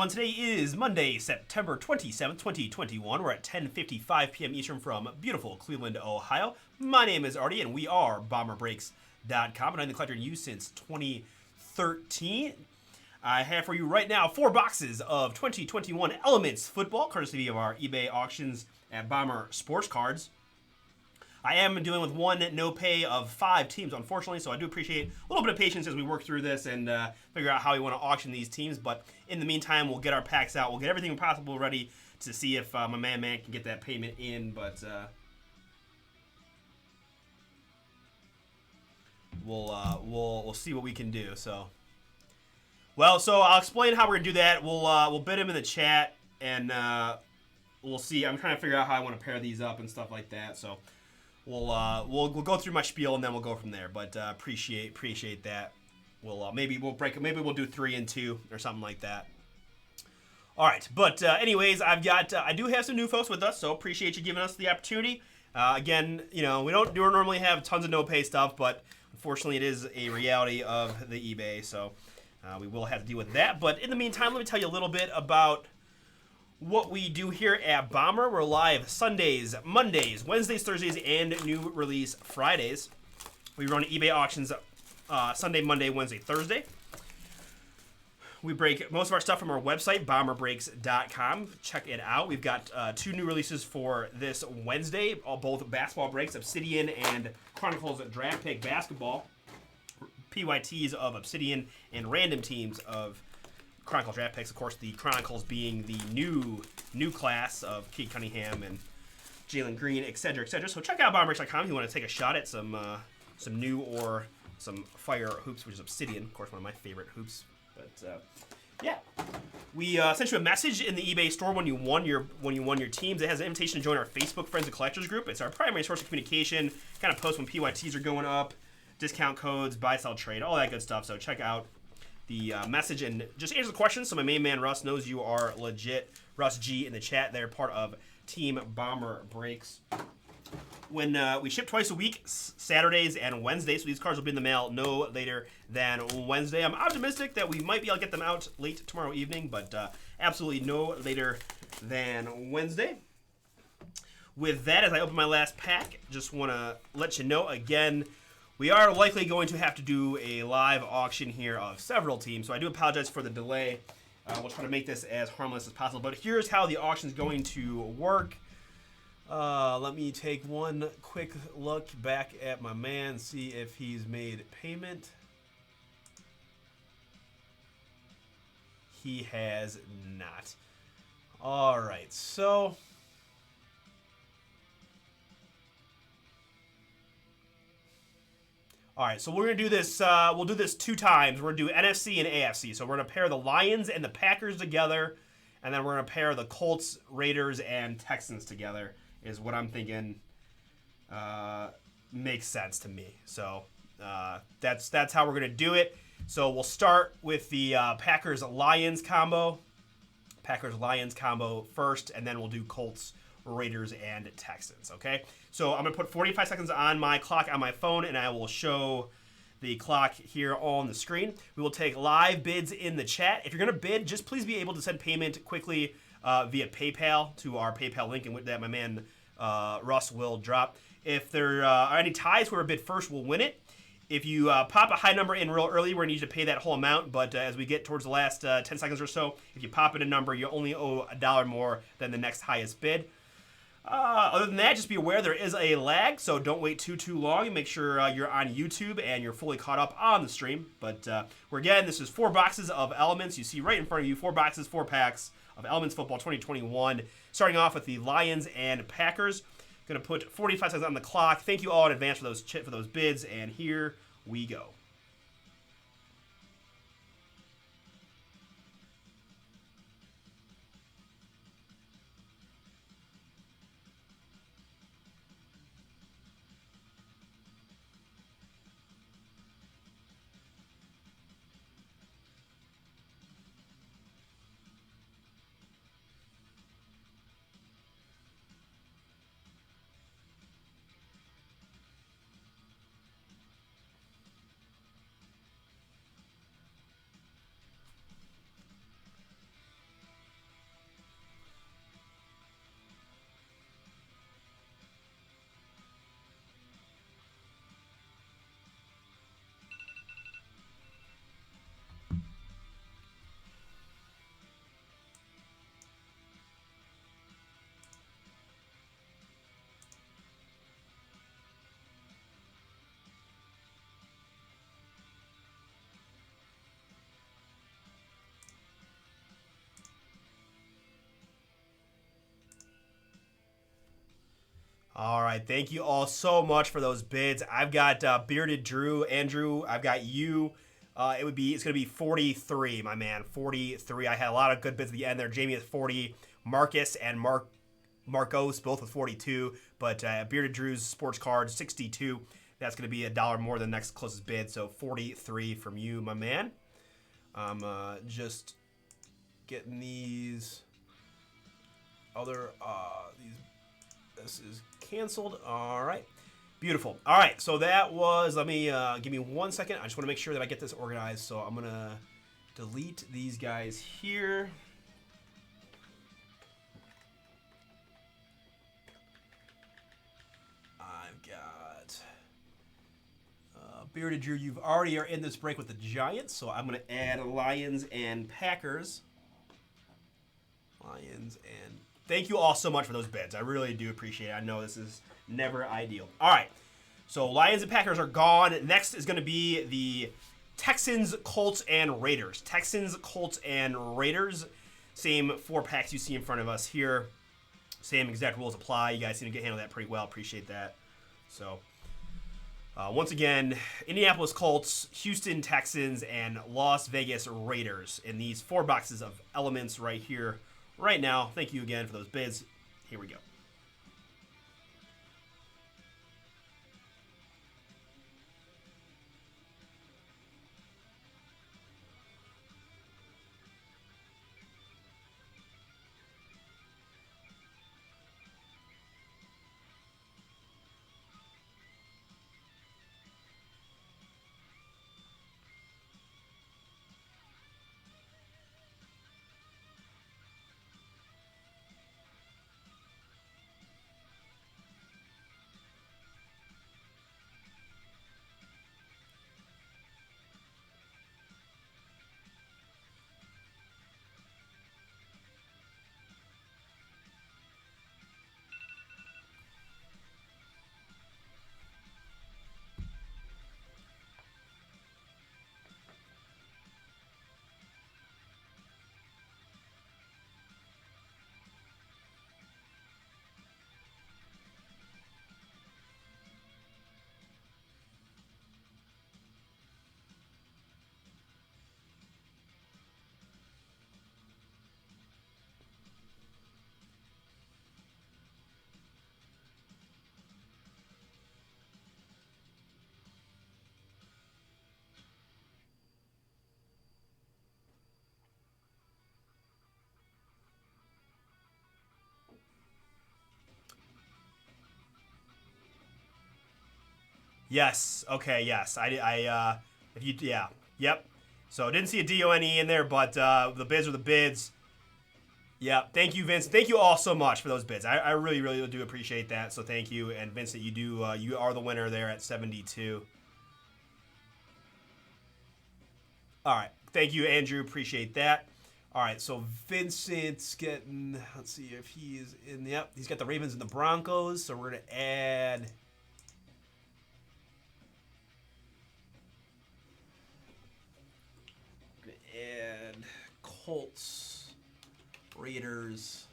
everyone. Today is Monday, September 27th, 2021. We're at 10:55 p.m. Eastern from beautiful Cleveland, Ohio. My name is Artie, and we are BomberBreaks.com, and I'm the collector in use since 2013. I have for you right now 4 boxes of 2021 Elements Football, courtesy of our eBay auctions at Bomber Sports Cards. I am dealing with one no pay of 5 teams, unfortunately, so I do appreciate a little bit of patience as we work through this and figure out how we want to auction these teams. But in the meantime, we'll get our packs out. We'll get everything possible ready to see if my man can get that payment in. But we'll see what we can do. So I'll explain how we're gonna do that. We'll bid him in the chat, and we'll see. I'm trying to figure out how I want to pair these up and stuff like that. So. We'll go through my spiel and then we'll go from there. But appreciate that. Maybe we'll do 3 and 2 or something like that. All right, but anyways, I do have some new folks with us, so appreciate you giving us the opportunity. Again, we don't normally have tons of no pay stuff, but unfortunately, it is a reality of the eBay, so we will have to deal with that. But in the meantime, let me tell you a little bit about what we do here at Bomber. We're live Sundays, Mondays, Wednesdays, Thursdays, and new release Fridays. We run eBay auctions Sunday, Monday, Wednesday, Thursday. We break most of our stuff from our website, bomberbreaks.com. Check it out. We've got 2 new releases for this Wednesday, both basketball breaks, Obsidian and Chronicles Draft Pick Basketball. PYTs of Obsidian and random teams of Chronicles Draft Picks. Of course, the Chronicles being the new class of Cade Cunningham and Jalen Green, etc., etc. So check out bomberbreaks.com if you want to take a shot at some new or some fire hoops, which is Obsidian, of course, one of my favorite hoops. But yeah, we sent you a message in the eBay store when you won your teams. It has an invitation to join our Facebook Friends and Collectors group. It's our primary source of communication. Kind of post when PYTs are going up, discount codes, buy, sell, trade, all that good stuff. So check out the message and just answer the questions so my main man Russ knows you are legit. Russ G in the chat. They're part of Team Bomber Breaks. When we ship twice a week, Saturdays and Wednesdays, so these cards will be in the mail no later than Wednesday. I'm optimistic that we might be able to get them out late tomorrow evening, but absolutely no later than Wednesday. With that, as I open my last pack, just want to let you know again, we are likely going to have to do a live auction here of several teams, so I do apologize for the delay. We'll try to make this as harmless as possible, but here's how the auction is going to work. Let me take one quick look back at my man, see if he's made payment. He has not. All right, so we're going to do this, we'll do this 2 times. We're going to do NFC and AFC. So we're going to pair the Lions and the Packers together, and then we're going to pair the Colts, Raiders, and Texans together, is what I'm thinking makes sense to me. So that's how we're going to do it. So we'll start with the Packers-Lions combo. Packers-Lions combo first, and then we'll do Colts, Raiders, and Texans, okay? So I'm going to put 45 seconds on my clock on my phone, and I will show the clock here on the screen. We will take live bids in the chat. If you're going to bid, just please be able to send payment quickly via PayPal to our PayPal link, and with that, my man Russ will drop. If there are any ties, whoever bid first will win it. If you pop a high number in real early, we're going to need you to pay that whole amount, but as we get towards the last 10 seconds or so, if you pop in a number, you only owe $1 more than the next highest bid. Other than that, just be aware there is a lag, so don't wait too long. Make sure you're on YouTube and you're fully caught up on the stream. But this is 4 boxes of Elements. You see right in front of you, 4 boxes, 4 packs of Elements Football 2021. Starting off with the Lions and Packers. Going to put 45 seconds on the clock. Thank you all in advance for those bids, and here we go. All right, thank you all so much for those bids. I've got Bearded Drew, Andrew. I've got you. It's gonna be 43, my man, 43. I had a lot of good bids at the end there. Jamie at 40, Marcus and Marcos both with 42, but Bearded Drew's sports card 62. That's gonna be $1 more than the next closest bid, so 43 from you, my man. I'm just getting these other this is canceled. All right, beautiful. All right, so that was, let me give me 1 second. I just want to make sure that I get this organized, so I'm gonna delete these guys here. I've got Bearded Drew. You've already are in this break with the Giants, so I'm gonna add Lions and Packers. Lions and thank you all so much for those bids. I really do appreciate it. I know this is never ideal. All right, so Lions and Packers are gone. Next is going to be the Texans, Colts, and Raiders. Texans, Colts, and Raiders. Same 4 packs you see in front of us here. Same exact rules apply. You guys seem to handle that pretty well. Appreciate that. So, once again, Indianapolis Colts, Houston Texans, and Las Vegas Raiders in these 4 boxes of elements right here. Right now, thank you again for those bids. Here we go. Yes. Okay. Yes. If you, yeah. Yep. So didn't see a DONE in there, but the bids are the bids. Yeah. Thank you, Vince. Thank you all so much for those bids. I really, really do appreciate that. So thank you, and Vincent, you are the winner there at 72. All right. Thank you, Andrew. Appreciate that. All right. So Vincent's getting. Let's see if he's in. Yep. He's got the Ravens and the Broncos. So we're gonna add. And Colts, Raiders,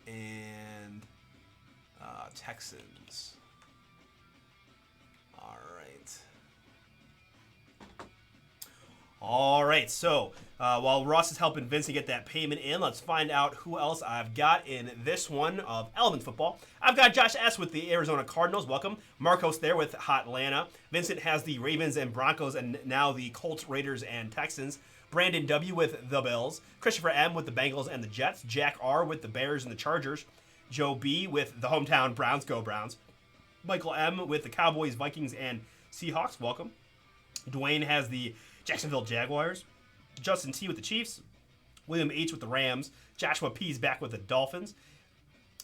and Texans. All right. All right, so while Ross is helping Vincent get that payment in, let's find out who else I've got in this one of Element Football. I've got Josh S. with the Arizona Cardinals. Welcome. Marcos there with Hot Atlanta. Vincent has the Ravens and Broncos, and now the Colts, Raiders, and Texans. Brandon W. with the Bills. Christopher M. with the Bengals and the Jets. Jack R. with the Bears and the Chargers. Joe B. with the hometown Browns. Go Browns. Michael M. with the Cowboys, Vikings, and Seahawks. Welcome. Dwayne has the Jacksonville Jaguars. Justin T with the Chiefs. William H with the Rams. Joshua P's back with the Dolphins.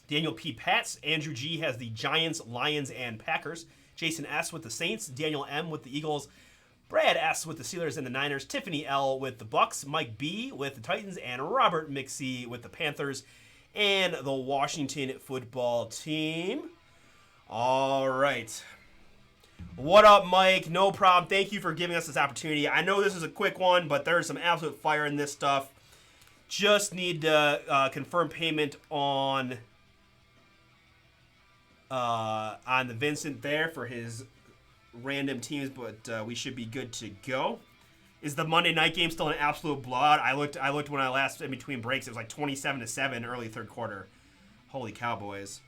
Daniel P. Pats. Andrew G has the Giants, Lions, and Packers. Jason S with the Saints. Daniel M with the Eagles. Brad S with the Steelers and the Niners. Tiffany L with the Bucks. Mike B with the Titans. And Robert McC with the Panthers and the Washington football team. All right. What up, Mike? No problem. Thank you for giving us this opportunity. I know this is a quick one, but there's some absolute fire in this stuff. Just need to confirm payment on on the Vincent there for his random teams, but we should be good to go. Is the Monday night game still an absolute blowout? I looked when I last in between breaks. It was like 27-7 early third quarter. Holy Cowboys.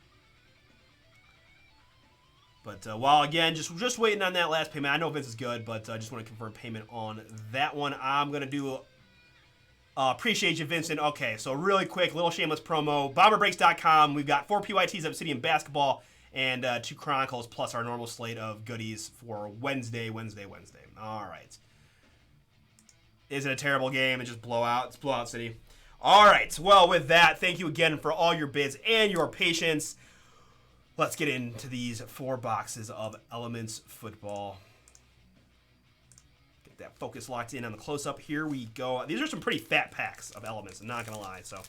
But while again, just waiting on that last payment. I know Vince is good, but I just want to confirm payment on that one. I'm gonna do. Appreciate you, Vincent. Okay, so really quick, little shameless promo. BomberBreaks.com. We've got 4 PYTs of Obsidian Basketball and 2 Chronicles plus our normal slate of goodies for Wednesday. All right. Is it a terrible game? It's just blowout. It's blowout city. All right. Well, with that, thank you again for all your bids and your patience. Let's get into these 4 boxes of Elements Football. Get that focus locked in on the close-up. Here we go. These are some pretty fat packs of Elements, I'm not going to lie. So,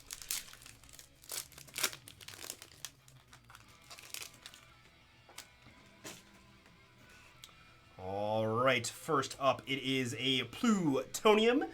all right, first up, it is a Plutonium.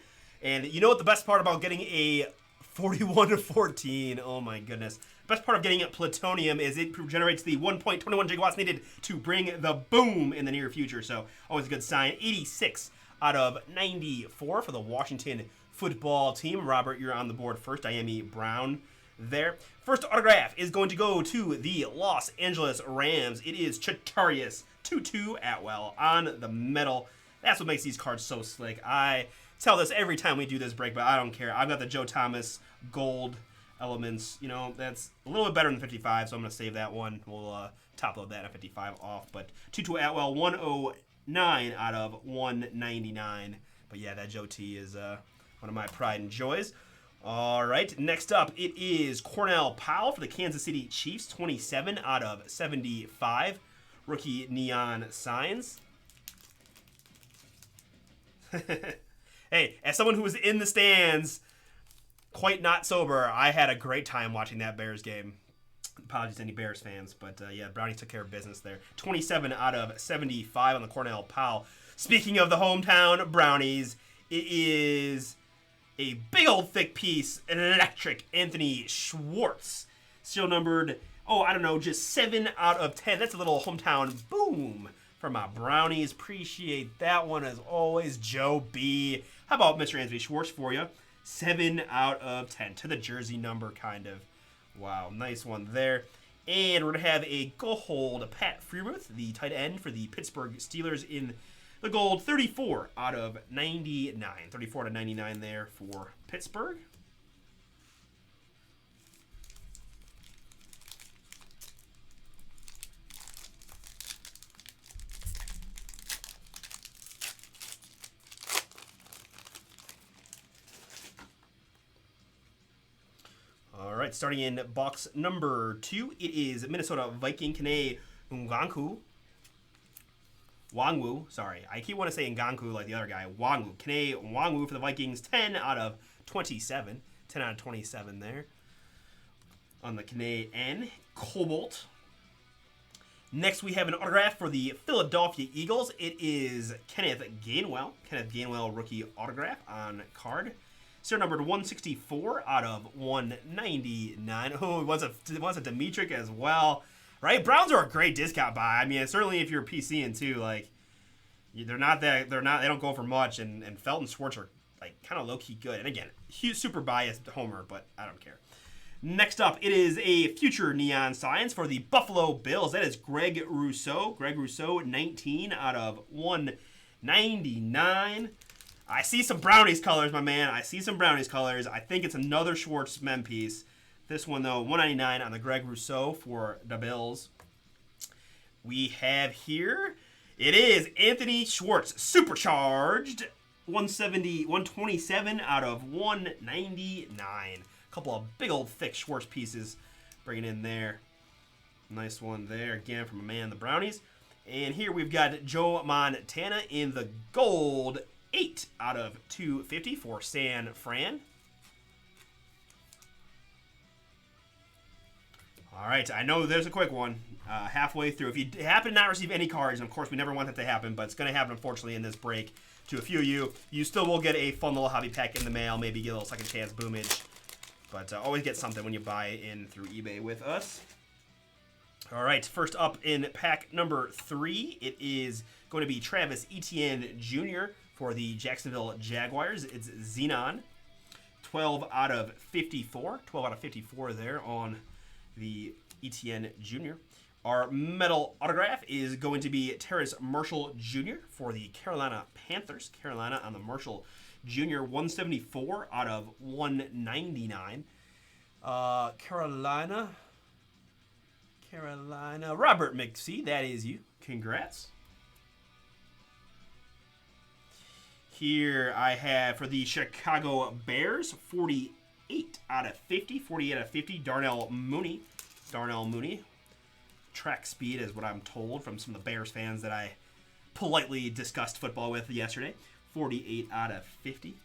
And you know what the best part about getting a 41-14, oh my goodness. Best part of getting a Plutonium is it generates the 1.21 gigawatts needed to bring the boom in the near future. So always a good sign. 86 out of 94 for the Washington football team. Robert, you're on the board first. Diami Brown there. First autograph is going to go to the Los Angeles Rams. It is Chitarius Tutu Atwell on the metal. That's what makes these cards so slick. I tell this every time we do this break, but I don't care. I've got the Joe Thomas gold Elements. You know, that's a little bit better than 55, so I'm going to save that one. We'll top load that at 55 off. But Tutu Atwell, 109 out of 199. But yeah, that Joe T is one of my pride and joys. All right, next up, it is Cornell Powell for the Kansas City Chiefs, 27 out of 75. Rookie neon signs. Hey, as someone who was in the stands, quite not sober, I had a great time watching that Bears game. Apologies to any Bears fans, but yeah, Brownies took care of business there. 27 out of 75 on the Cornell Powell. Speaking of the hometown Brownies, it is a big old thick piece, an electric Anthony Schwartz. Still numbered, I don't know, just 7 out of 10. That's a little hometown boom for my Brownies. Appreciate that one as always. Joe B. How about Mr. Anthony Schwartz for you? 7 out of 10 to the jersey number, kind of. Wow, nice one there. And we're going to have a gold Pat Freiermuth, the tight end for the Pittsburgh Steelers in the gold, 34 out of 99. 34 out of 99 there for Pittsburgh. All right, starting in box number 2, it is Minnesota Viking Kene Nwangwu. Sorry, I keep wanting to say Nganku like the other guy. Kene Nwangwu for the Vikings, 10 out of 27. 10 out of 27 there on the Kene N. Cobalt. Next, we have an autograph for the Philadelphia Eagles. It is Kenneth Gainwell. Kenneth Gainwell rookie autograph on card. Serial numbered 164 out of 199. Oh, it wants a Dimitrik as well, right? Browns are a great discount buy. I mean, certainly if you're PCing too, like they don't go for much. And Felton Schwartz are like kind of low key good. And again, huge super biased homer, but I don't care. Next up, it is a future neon signs for the Buffalo Bills. That is Greg Rousseau. Greg Rousseau, 19 out of 199. I see some Brownies colors, my man. I see some Brownies colors. I think it's another Schwartz mem piece. This one, though, 199 on the Greg Rousseau for the Bills. We have here, it is Anthony Schwartz, supercharged, 127 out of 199. A couple of big old thick Schwartz pieces bringing in there. Nice one there, again, from a man, the Brownies. And here we've got Joe Montana in the gold, 8 out of 250 for San Fran. All right, I know there's a quick one halfway through. If you happen to not receive any cards, and of course we never want that to happen, but it's going to happen unfortunately in this break to a few of you, you still will get a fun little hobby pack in the mail, maybe get a little second chance boomage. But always get something when you buy in through eBay with us. All right, first up in pack number 3, it is going to be Travis Etienne Jr. for the Jacksonville Jaguars. It's Xenon. 12 out of 54. 12 out of 54 there on the Etienne Jr. Our metal autograph is going to be Terrace Marshall Jr. for the Carolina Panthers. Carolina on the Marshall Jr. 174 out of 199. Carolina, Robert McSee, that is you. Congrats. Here I have for the Chicago Bears, 48 out of 50. 48 out of 50, Darnell Mooney. Darnell Mooney. Track speed is what I'm told from some of the Bears fans that I politely discussed football with yesterday. 48 out of 50.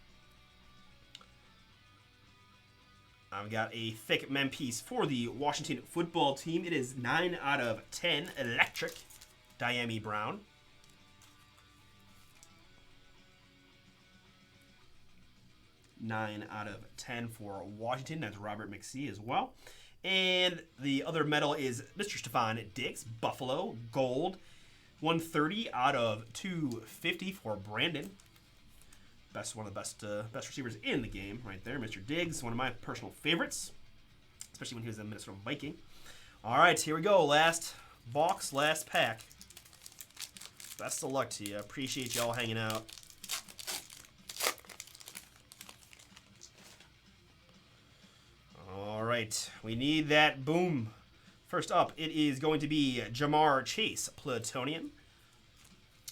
I've got a thick mem piece for the Washington football team. It is 9 out of 10. Electric. Diami Brown. Nine out of 10 for Washington. That's Robert McSee as well. And the other medal is Mr. Stephon Diggs. Buffalo. Gold. 130 out of 250 for Brandon. One of the best receivers in the game right there. Mr. Diggs, one of my personal favorites, especially when he was a Minnesota Viking. All right, here we go. Last box, last pack. Best of luck to you. Appreciate y'all hanging out. All right, we need that boom. First up, it is going to be Jamar Chase, Plutonium.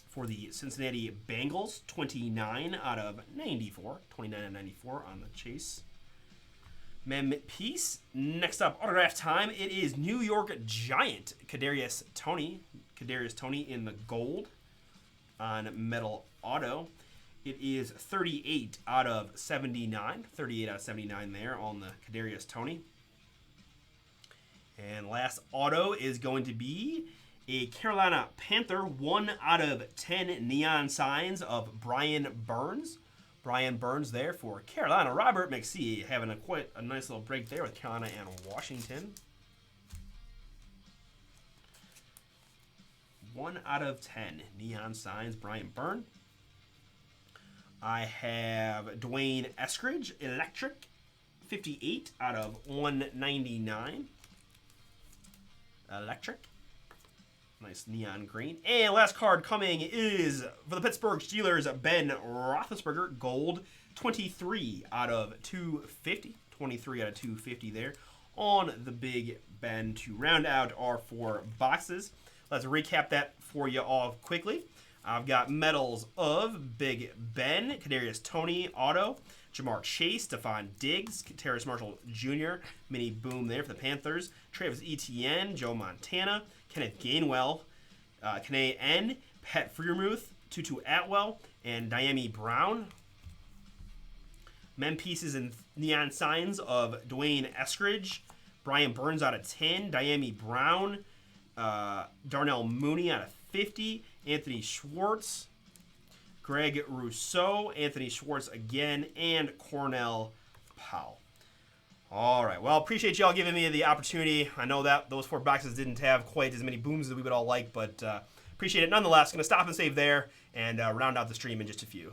For the Cincinnati Bengals, 29 out of 94. 29 out of 94 on the Chase mem piece. Next up, autograph time. It is New York Giant, Kadarius Toney. Kadarius Toney in the gold on metal auto. It is 38 out of 79. 38 out of 79 there on the Kadarius Toney. And last auto is going to be a Carolina Panther, 1 out of 10 neon signs of Brian Burns. Brian Burns there for Carolina. Robert McSee having quite a nice little break there with Carolina and Washington. 1 out of 10 neon signs, Brian Burns. I have Dwayne Eskridge, Electric, 58 out of 199. Electric. Nice neon green. And last card coming is for the Pittsburgh Steelers, Ben Roethlisberger, gold, 23 out of 250. 23 out of 250 there on the Big Ben to round out our 4 boxes. Let's recap that for you all quickly. I've got medals of Big Ben, Kadarius Toney, auto, Jamar Chase, Stephon Diggs, Terrace Marshall Jr., mini boom there for the Panthers, Travis Etienne, Joe Montana, Kenneth Gainwell, Kane N, Pat Freiermuth, Tutu Atwell, and Diami Brown. Mem pieces and neon signs of Dwayne Eskridge, Brian Burns out of 10, Diami Brown, Darnell Mooney out of 50, Anthony Schwartz, Greg Rousseau, Anthony Schwartz again, and Cornell Powell. All right, well, appreciate y'all giving me the opportunity. I know that those 4 boxes didn't have quite as many booms as we would all like, but appreciate it nonetheless. Going to stop and save there and round out the stream in just a few.